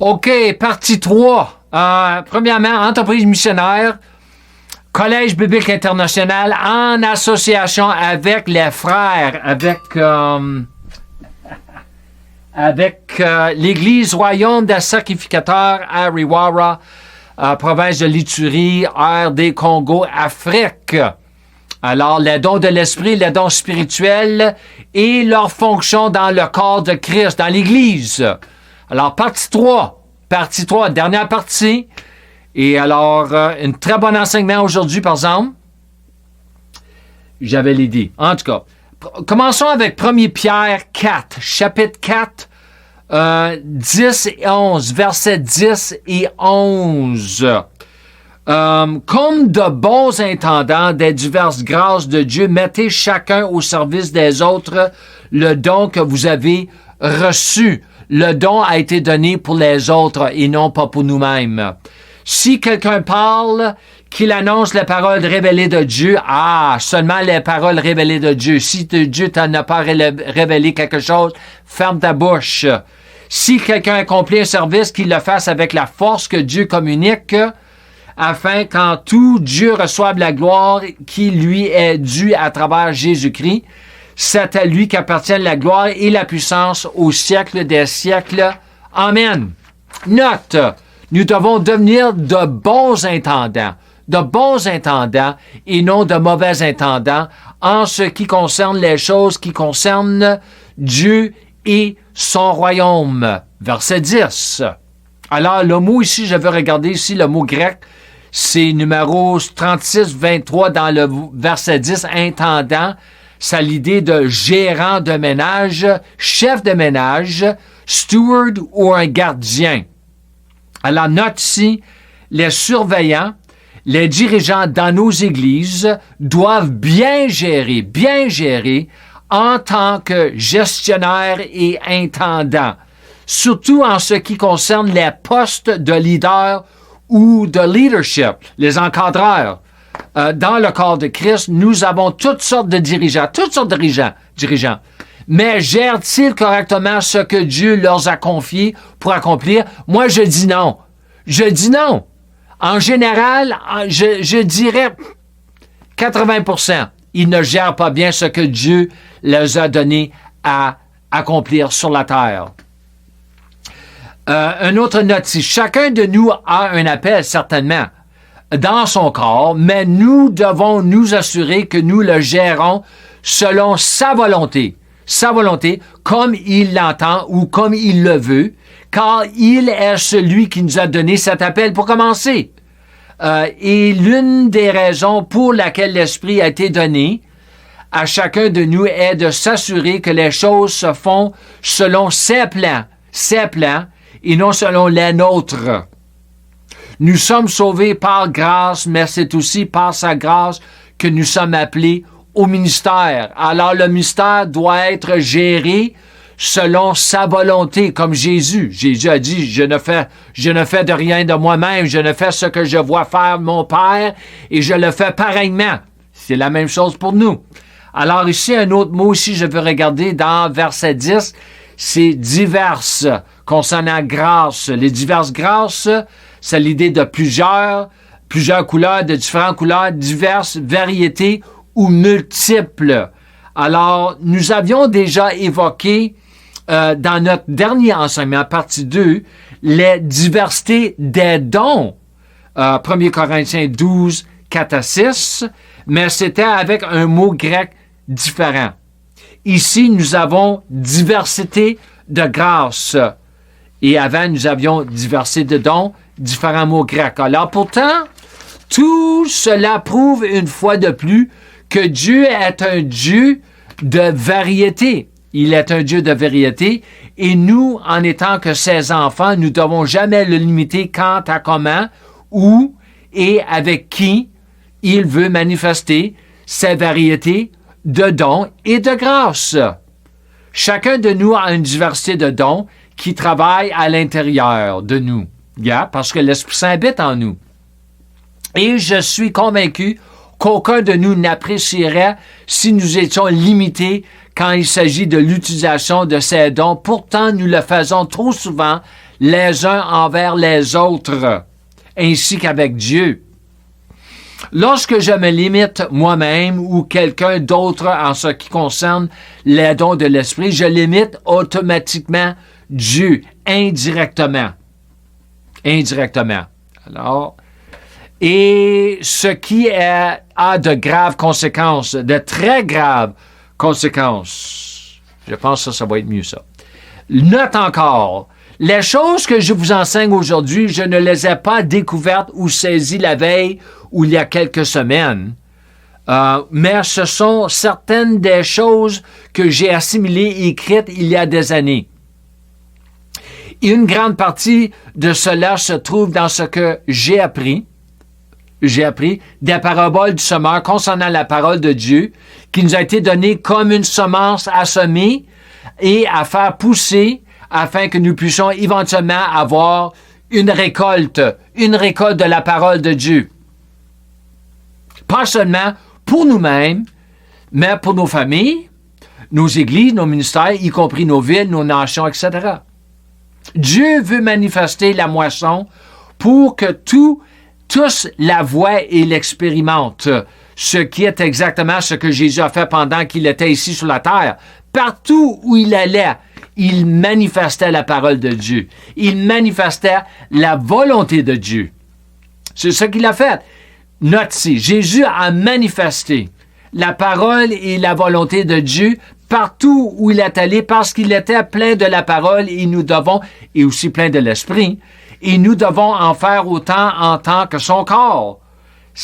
OK, partie 3. Premièrement, entreprise missionnaire, Collège biblique international en association avec les frères, avec l'Église Royaume des Sacrificateurs à Riwara, province de l'Ituri, RD Congo, Afrique. Alors, les dons de l'esprit, les dons spirituels et leur fonction dans le corps de Christ, dans l'Église. Alors, partie 3, dernière partie. Et alors, un très bon enseignement aujourd'hui, par exemple. J'avais l'idée. En tout cas, commençons avec 1 Pierre 4, chapitre 4, 10 et 11, versets 10 et 11. Comme de bons intendants des diverses grâces de Dieu, mettez chacun au service des autres le don que vous avez reçu. Le don a été donné pour les autres et non pas pour nous-mêmes. Si quelqu'un parle, qu'il annonce les paroles révélées de Dieu, seulement les paroles révélées de Dieu. Si Dieu t'en a pas révélé quelque chose, ferme ta bouche. Si quelqu'un accomplit un service, qu'il le fasse avec la force que Dieu communique, afin qu'en tout, Dieu reçoive la gloire qui lui est due à travers Jésus-Christ. C'est à lui qu'appartiennent la gloire et la puissance au siècle des siècles. Amen. Note, nous devons devenir de bons intendants et non de mauvais intendants en ce qui concerne les choses qui concernent Dieu et son royaume. Verset 10. Alors, le mot ici, je veux regarder ici le mot grec, c'est numéro 36-23 dans le verset 10, intendant. C'est l'idée de gérant de ménage, chef de ménage, steward ou un gardien. Alors, note ici, les surveillants, les dirigeants dans nos églises doivent bien gérer en tant que gestionnaires et intendants, surtout en ce qui concerne les postes de leader ou de leadership, les encadreurs. Dans le corps de Christ, nous avons toutes sortes de dirigeants. Mais gèrent-ils correctement ce que Dieu leur a confié pour accomplir? Moi, je dis non. En général, je dirais 80%. Ils ne gèrent pas bien ce que Dieu leur a donné à accomplir sur la terre. Un autre note ici. Chacun de nous a un appel, certainement, dans son corps, mais nous devons nous assurer que nous le gérons selon sa volonté, comme il l'entend ou comme il le veut, car il est celui qui nous a donné cet appel pour commencer. Et l'une des raisons pour laquelle l'Esprit a été donné à chacun de nous est de s'assurer que les choses se font selon ses plans, et non selon les nôtres. Nous sommes sauvés par grâce, mais c'est aussi par sa grâce que nous sommes appelés au ministère. Alors, le ministère doit être géré selon sa volonté, comme Jésus. Jésus a dit, je ne fais de rien de moi-même, je ne fais ce que je vois faire mon Père, et je le fais pareillement. C'est la même chose pour nous. Alors ici, un autre mot ici, je veux regarder dans verset 10, c'est diverses, concernant grâce. Les diverses grâces, c'est l'idée de plusieurs couleurs, de différentes couleurs, diverses variétés ou multiples. Alors, nous avions déjà évoqué dans notre dernier enseignement, partie 2, les diversités des dons. 1 Corinthiens 12, 4 à 6, mais c'était avec un mot grec différent. Ici, nous avons diversité de grâce. Et avant, nous avions diversité de dons, différents mots grecs. Alors pourtant, tout cela prouve une fois de plus que Dieu est un Dieu de variété. Il est un Dieu de variété et nous, en étant que ses enfants, nous ne devons jamais le limiter quant à comment, où et avec qui il veut manifester ses variétés de dons et de grâces. Chacun de nous a une diversité de dons qui travaillent à l'intérieur de nous, parce que l'Esprit Saint habite en nous. Et je suis convaincu qu'aucun de nous n'apprécierait si nous étions limités quand il s'agit de l'utilisation de ces dons. Pourtant, nous le faisons trop souvent, les uns envers les autres, ainsi qu'avec Dieu. Lorsque je me limite moi-même ou quelqu'un d'autre en ce qui concerne les dons de l'Esprit, je limite automatiquement Dieu, indirectement. Indirectement. Alors, et ce qui a de graves conséquences, de très graves conséquences. Je pense que ça va être mieux, ça. Note encore, les choses que je vous enseigne aujourd'hui, je ne les ai pas découvertes ou saisies la veille ou il y a quelques semaines, mais ce sont certaines des choses que j'ai assimilées et écrites il y a des années. Une grande partie de cela se trouve dans ce que j'ai appris des paraboles du semeur concernant la parole de Dieu qui nous a été donnée comme une semence à semer et à faire pousser afin que nous puissions éventuellement avoir une récolte de la parole de Dieu. Pas seulement pour nous-mêmes, mais pour nos familles, nos églises, nos ministères, y compris nos villes, nos nations, etc. Dieu veut manifester la moisson pour que tous la voient et l'expérimentent, ce qui est exactement ce que Jésus a fait pendant qu'il était ici sur la terre. Partout où il allait, il manifestait la parole de Dieu. Il manifestait la volonté de Dieu. C'est ce qu'il a fait. Note ici, Jésus a manifesté la parole et la volonté de Dieu partout où il est allé parce qu'il était plein de la parole et nous devons, et aussi plein de l'Esprit, et nous devons en faire autant en tant que son corps.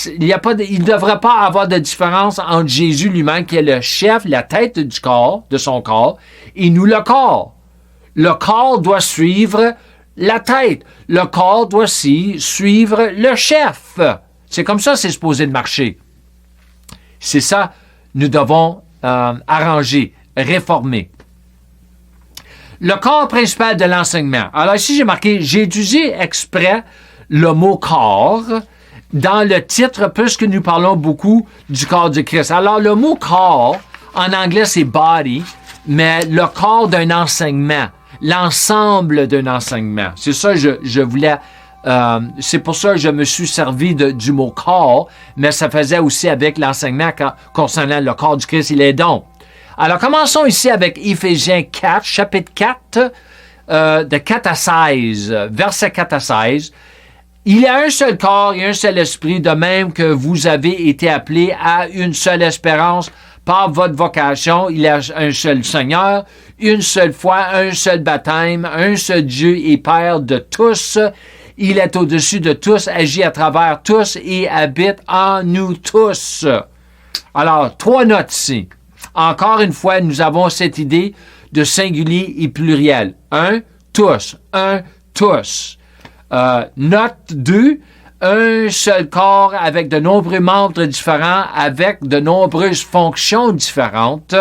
Il ne devrait pas avoir de différence entre Jésus lui-même, qui est le chef, la tête du corps, de son corps, et nous, le corps. Le corps doit suivre la tête. Le corps doit aussi suivre le chef. C'est comme ça c'est supposé de marcher. C'est ça, nous devons arranger, réformer. Le corps principal de l'enseignement. Alors ici, j'ai marqué, j'ai utilisé exprès le mot corps dans le titre, puisque nous parlons beaucoup du corps de Christ. Alors, le mot corps, en anglais, c'est body, mais le corps d'un enseignement, l'ensemble d'un enseignement. C'est ça que je voulais... c'est pour ça que je me suis servi du mot corps, mais ça faisait aussi avec l'enseignement concernant le corps du Christ et les dons. Alors, commençons ici avec Éphésiens 4, chapitre 4, de 4 à 16, versets 4 à 16. Il y a un seul corps et un seul esprit, de même que vous avez été appelés à une seule espérance par votre vocation. Il y a un seul Seigneur, une seule foi, un seul baptême, un seul Dieu et Père de tous. Il est au-dessus de tous, agit à travers tous et habite en nous tous. Alors, 3 notes ici. Encore une fois, nous avons cette idée de singulier et pluriel. Un, tous. Un, tous. Note 2, un seul corps avec de nombreux membres différents, avec de nombreuses fonctions différentes,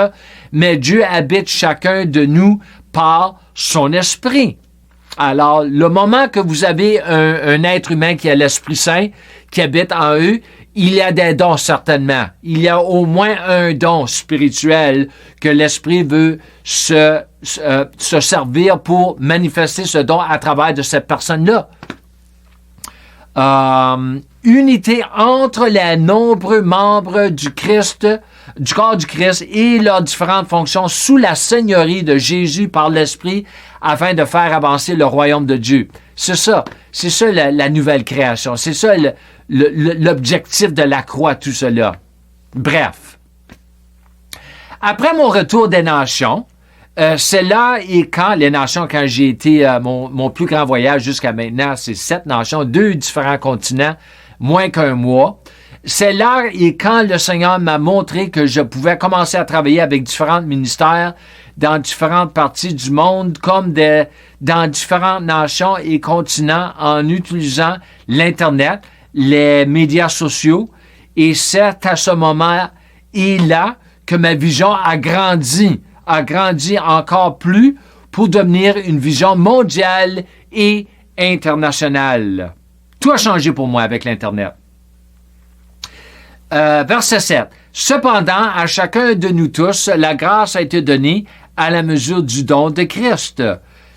mais Dieu habite chacun de nous par son esprit. Alors, le moment que vous avez un être humain qui a l'Esprit Saint, qui habite en eux, il y a des dons certainement. Il y a au moins un don spirituel que l'Esprit veut se servir pour manifester ce don à travers de cette personne-là. Unité entre les nombreux membres du Christ, du corps du Christ et leurs différentes fonctions sous la seigneurie de Jésus par l'Esprit afin de faire avancer le royaume de Dieu. C'est ça la nouvelle création. C'est ça l'objectif de la croix, tout cela. Bref. Après mon retour des nations, c'est là et quand les nations, quand j'ai été, mon plus grand voyage jusqu'à maintenant, c'est 7 nations, 2 différents continents, moins qu'1 mois. C'est là et quand le Seigneur m'a montré que je pouvais commencer à travailler avec différents ministères dans différentes parties du monde, comme dans différentes nations et continents en utilisant l'Internet, les médias sociaux. Et c'est à ce moment et là que ma vision a grandi encore plus pour devenir une vision mondiale et internationale. Tout a changé pour moi avec l'Internet. Verset 7. Cependant, à chacun de nous tous, la grâce a été donnée à la mesure du don de Christ.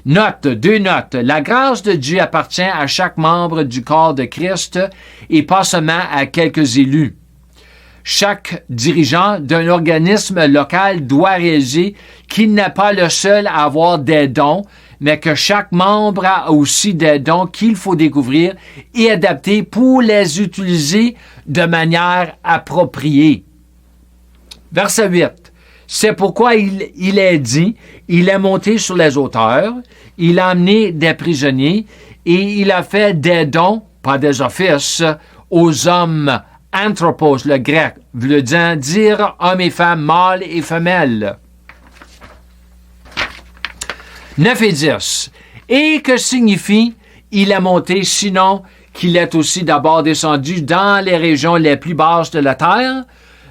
Note, deux notes. La grâce de Dieu appartient à chaque membre du corps de Christ et pas seulement à quelques élus. Chaque dirigeant d'un organisme local doit réaliser qu'il n'est pas le seul à avoir des dons, mais que chaque membre a aussi des dons qu'il faut découvrir et adapter pour les utiliser de manière appropriée. Verset 8. C'est pourquoi il est dit, il est monté sur les hauteurs, il a amené des prisonniers et il a fait des dons, pas des offices, aux hommes. Anthropos, le grec, veut dire hommes et femmes, mâles et femelles. 9 et 10. Et que signifie il est monté, sinon qu'il est aussi d'abord descendu dans les régions les plus basses de la terre?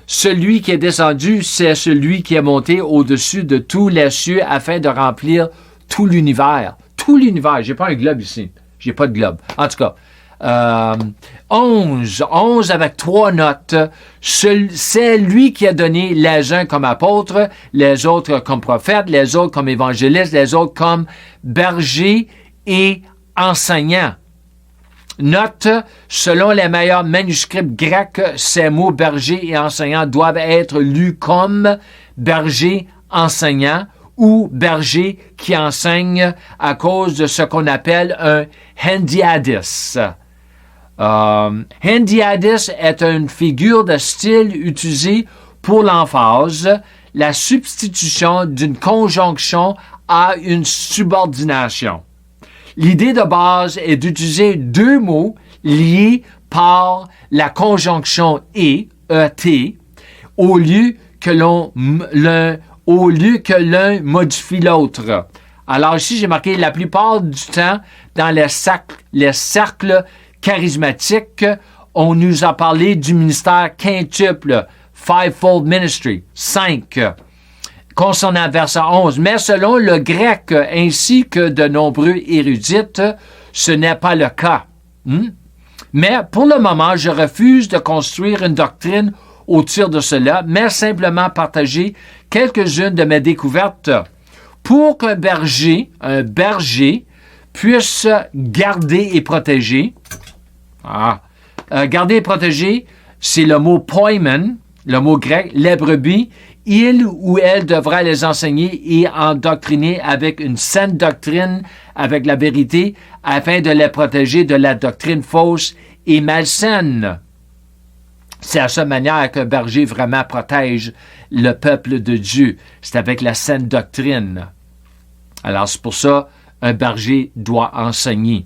Celui qui est descendu, c'est celui qui est monté au-dessus de tous les cieux afin de remplir tout l'univers. Tout l'univers. J'ai pas un globe ici. J'ai pas de globe. En tout cas, 11 avec 3 notes. C'est lui qui a donné les uns comme apôtres, les autres comme prophètes, les autres comme évangélistes, les autres comme bergers et enseignants. Note, selon les meilleurs manuscrits grecs, ces mots berger et enseignant doivent être lus comme berger enseignant ou berger qui enseigne à cause de ce qu'on appelle un hendiadys. Hendiadys est une figure de style utilisée pour l'emphase, la substitution d'une conjonction à une subordination. L'idée de base est d'utiliser deux mots liés par la conjonction « et », au lieu que l'un modifie l'autre. Alors ici, j'ai marqué la plupart du temps, dans les cercles charismatiques, on nous a parlé du ministère quintuple, fivefold ministry, 5. Concernant verset 11, mais selon le grec ainsi que de nombreux érudites, ce n'est pas le cas. Mais pour le moment, je refuse de construire une doctrine autour de cela, mais simplement partager quelques-unes de mes découvertes pour qu'un berger puisse garder et protéger. Garder et protéger, c'est le mot poimen, le mot grec, les brebis. Il ou elle devra les enseigner et endoctriner avec une saine doctrine, avec la vérité, afin de les protéger de la doctrine fausse et malsaine. C'est à cette manière qu'un berger vraiment protège le peuple de Dieu. C'est avec la saine doctrine. Alors, c'est pour ça un berger doit enseigner.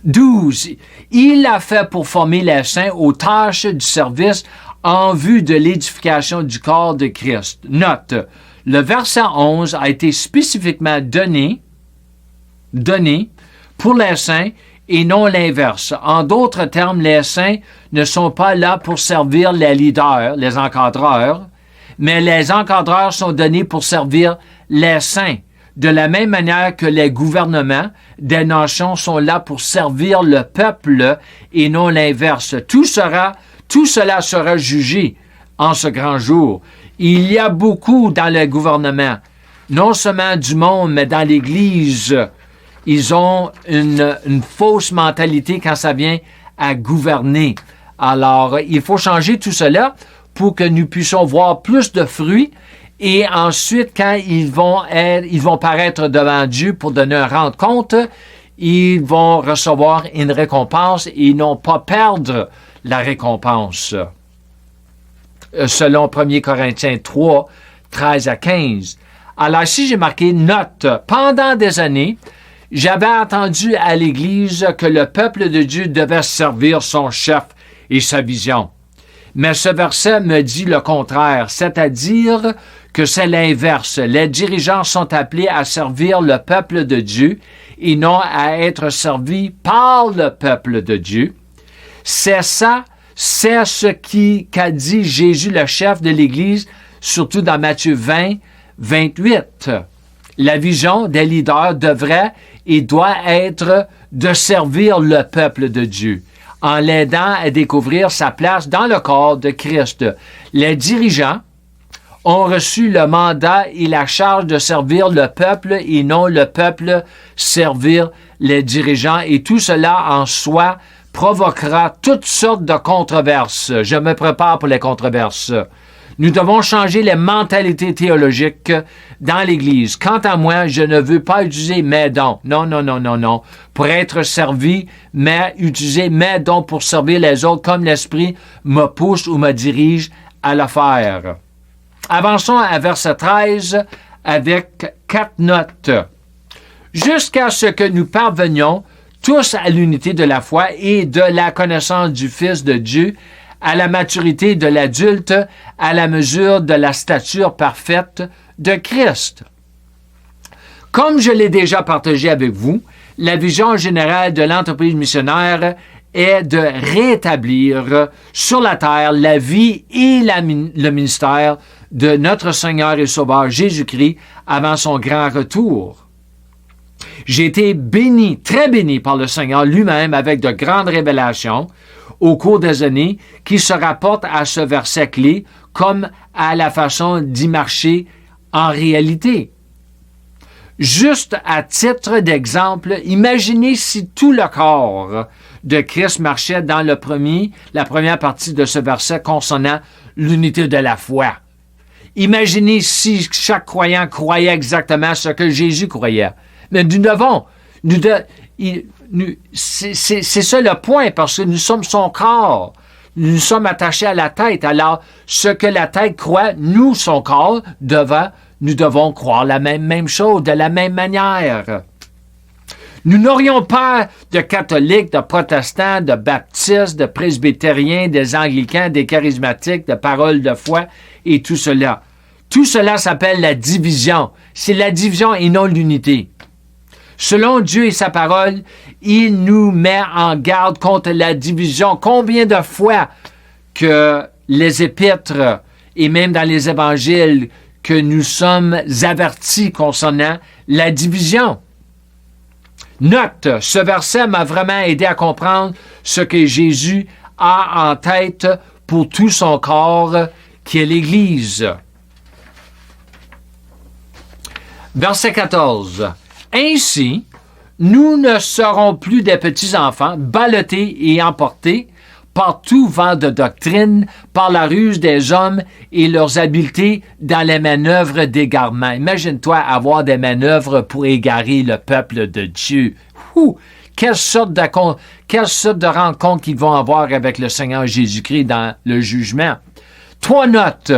12. Il a fait pour former les saints aux tâches du service en vue de l'édification du corps de Christ. Note, le verset 11 a été spécifiquement donné pour les saints et non l'inverse. En d'autres termes, les saints ne sont pas là pour servir les leaders, les encadreurs, mais les encadreurs sont donnés pour servir les saints. De la même manière que les gouvernements des nations sont là pour servir le peuple et non l'inverse. Tout cela sera jugé en ce grand jour. Il y a beaucoup dans le gouvernement, non seulement du monde, mais dans l'Église. Ils ont une fausse mentalité quand ça vient à gouverner. Alors, il faut changer tout cela pour que nous puissions voir plus de fruits. Et ensuite, quand ils vont paraître devant Dieu pour donner un rendre compte, ils vont recevoir une récompense et non pas perdre la récompense. Selon 1 Corinthiens 3, 13 à 15. Alors ici, j'ai marqué note. Pendant des années, j'avais entendu à l'Église que le peuple de Dieu devait servir son chef et sa vision. Mais ce verset me dit le contraire, c'est-à-dire que c'est l'inverse. Les dirigeants sont appelés à servir le peuple de Dieu et non à être servis par le peuple de Dieu. C'est ça, c'est ce qu'a dit Jésus, le chef de l'Église, surtout dans Matthieu 20, 28. La vision des leaders devrait et doit être de servir le peuple de Dieu, en l'aidant à découvrir sa place dans le corps de Christ. Les dirigeants ont reçu le mandat et la charge de servir le peuple et non le peuple servir les dirigeants. Et tout cela en soi provoquera toutes sortes de controverses. Je me prépare pour les controverses. Nous devons changer les mentalités théologiques dans l'Église. Quant à moi, je ne veux pas utiliser mes dons. Non. Pour être servi, mais utiliser mes dons pour servir les autres comme l'Esprit me pousse ou me dirige à le faire. Avançons à verset 13 avec 4 notes. Jusqu'à ce que nous parvenions tous à l'unité de la foi et de la connaissance du Fils de Dieu, à la maturité de l'adulte, à la mesure de la stature parfaite de Christ. Comme je l'ai déjà partagé avec vous, la vision générale de l'entreprise missionnaire est de rétablir sur la terre la vie et le ministère de notre Seigneur et Sauveur Jésus-Christ avant son grand retour. J'ai été béni, très béni par le Seigneur lui-même avec de grandes révélations au cours des années qui se rapportent à ce verset clé comme à la façon d'y marcher en réalité. Juste à titre d'exemple, imaginez si tout le corps de Christ marchait dans la première partie de ce verset concernant l'unité de la foi. Imaginez si chaque croyant croyait exactement ce que Jésus croyait. Mais c'est ça le point, parce que nous sommes son corps. Nous sommes attachés à la tête. Alors, ce que la tête croit, nous, son corps, nous devons croire la même chose, de la même manière. Nous n'aurions pas de catholiques, de protestants, de baptistes, de presbytériens, des anglicans, des charismatiques, de paroles de foi et tout cela. Tout cela s'appelle la division. C'est la division et non l'unité. Selon Dieu et sa parole, il nous met en garde contre la division. Combien de fois que les épîtres et même dans les évangiles que nous sommes avertis concernant la division. Note, ce verset m'a vraiment aidé à comprendre ce que Jésus a en tête pour tout son corps, qui est l'Église. Verset 14. Ainsi, nous ne serons plus des petits-enfants, ballottés et emportés par tout vent de doctrine, par la ruse des hommes et leurs habiletés dans les manœuvres d'égarement. Imagine-toi avoir des manœuvres pour égarer le peuple de Dieu. Quelle sorte de rencontre qu'ils vont avoir avec le Seigneur Jésus-Christ dans le jugement. 3 notes.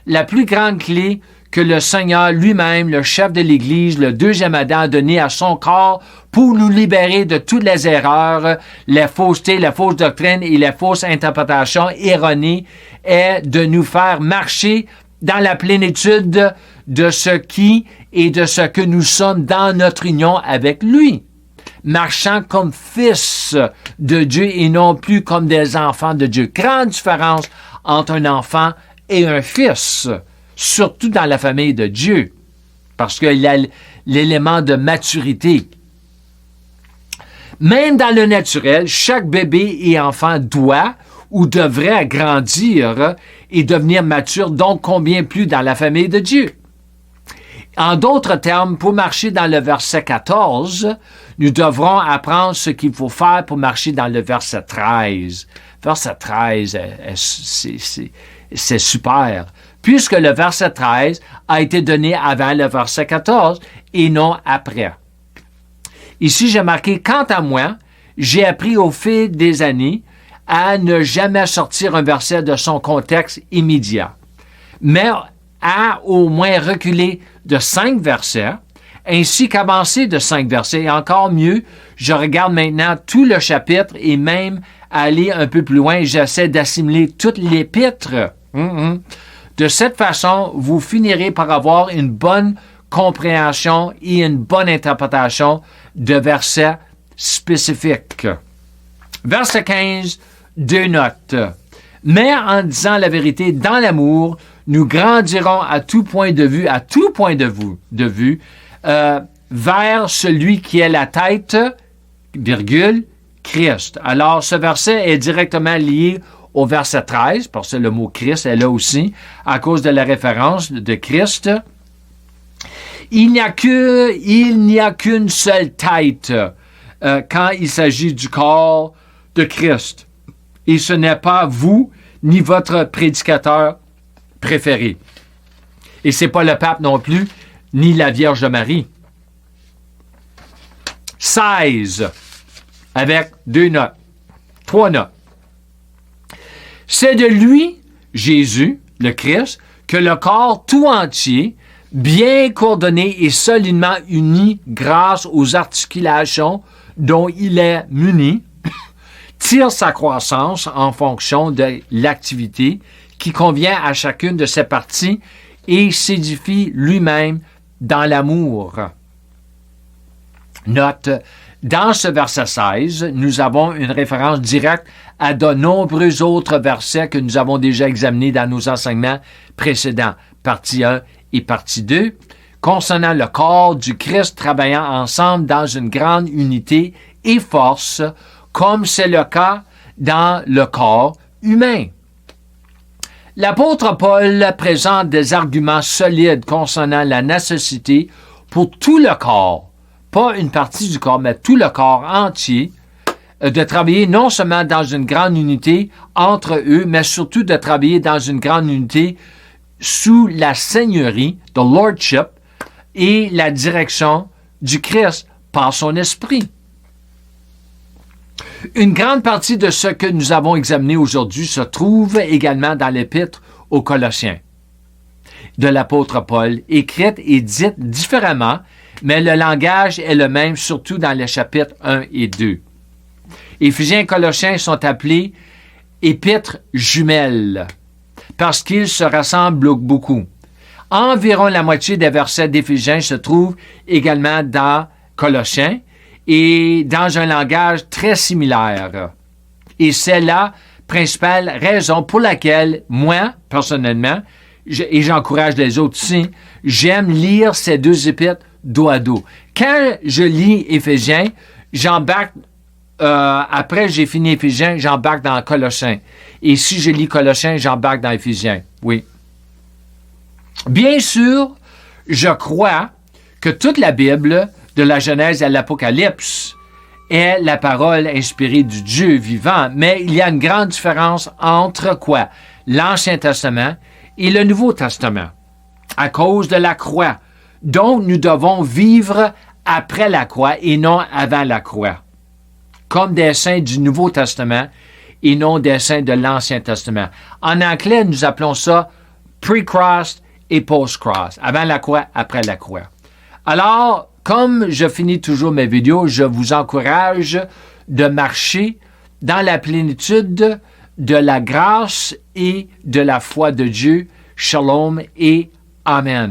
La plus grande clé que le Seigneur lui-même, le chef de l'Église, le deuxième Adam, a donné à son corps pour nous libérer de toutes les erreurs, les faussetés, les fausses doctrines et les fausses interprétations erronées, est de nous faire marcher dans la plénitude de ce qui et de ce que nous sommes dans notre union avec lui. Marchant comme fils de Dieu et non plus comme des enfants de Dieu. Grande différence entre un enfant et un fils, surtout dans la famille de Dieu, parce qu'il y a l'élément de maturité. Même dans le naturel, chaque bébé et enfant doit ou devrait grandir et devenir mature, donc combien plus dans la famille de Dieu. En d'autres termes, pour marcher dans le verset 14, nous devrons apprendre ce qu'il faut faire pour marcher dans le verset 13. Verset 13, c'est super, puisque le verset 13 a été donné avant le verset 14 et non après. Ici, j'ai marqué « Quant à moi, j'ai appris au fil des années à ne jamais sortir un verset de son contexte immédiat, mais à au moins reculer de 5 versets, ainsi qu'avancer de 5 versets. Et encore mieux, je regarde maintenant tout le chapitre et même aller un peu plus loin, j'essaie d'assimiler toute l'épître. De cette façon, vous finirez par avoir une bonne compréhension et une bonne interprétation de versets spécifiques. Verset 15, 2 notes. Mais en disant la vérité dans l'amour, nous grandirons à tout point de vue, vers celui qui est la tête, virgule, Christ. Alors, ce verset est directement lié au verset 13, parce que le mot Christ est là aussi, à cause de la référence de Christ. Il n'y a qu'une seule tête quand il s'agit du corps de Christ. Et ce n'est pas vous ni votre prédicateur préféré. Et ce n'est pas le pape non plus, ni la Vierge Marie. 16, avec 2 notes, 3 notes. C'est de lui, Jésus, le Christ, que le corps tout entier, bien coordonné et solidement uni grâce aux articulations dont il est muni, tire sa croissance en fonction de l'activité qui convient à chacune de ses parties et s'édifie lui-même dans l'amour. Note, dans ce verset 16, nous avons une référence directe à de nombreux autres versets que nous avons déjà examinés dans nos enseignements précédents, partie 1 et partie 2, concernant le corps du Christ travaillant ensemble dans une grande unité et force, comme c'est le cas dans le corps humain. L'apôtre Paul présente des arguments solides concernant la nécessité pour tout le corps, pas une partie du corps, mais tout le corps entier, de travailler non seulement dans une grande unité entre eux, mais surtout de travailler dans une grande unité sous la seigneurie, the lordship, et la direction du Christ par son esprit. Une grande partie de ce que nous avons examiné aujourd'hui se trouve également dans l'épître aux Colossiens de l'apôtre Paul, écrite et dite différemment, mais le langage est le même, surtout dans les chapitres 1 et 2. Éphésiens et Colossiens sont appelés épîtres jumelles, parce qu'ils se ressemblent beaucoup. Environ la moitié des versets d'Éphésiens se trouvent également dans Colossiens, et dans un langage très similaire. Et c'est la principale raison pour laquelle, moi, personnellement, et j'encourage les autres aussi, j'aime lire ces deux épîtres dos à dos. Quand je lis Éphésiens, j'embarque, après j'ai fini Éphésiens, j'embarque dans Colossiens. Et si je lis Colossiens, j'embarque dans Éphésiens. Oui. Bien sûr, je crois que toute la Bible, de la Genèse à l'Apocalypse, est la parole inspirée du Dieu vivant, mais il y a une grande différence entre quoi? L'Ancien Testament et le Nouveau Testament, à cause de la croix. Donc, nous devons vivre après la croix et non avant la croix, comme des saints du Nouveau Testament et non des saints de l'Ancien Testament. En anglais, nous appelons ça pre-cross et post-cross, avant la croix, après la croix. Alors, comme je finis toujours mes vidéos, je vous encourage de marcher dans la plénitude de la grâce et de la foi de Dieu. Shalom et Amen.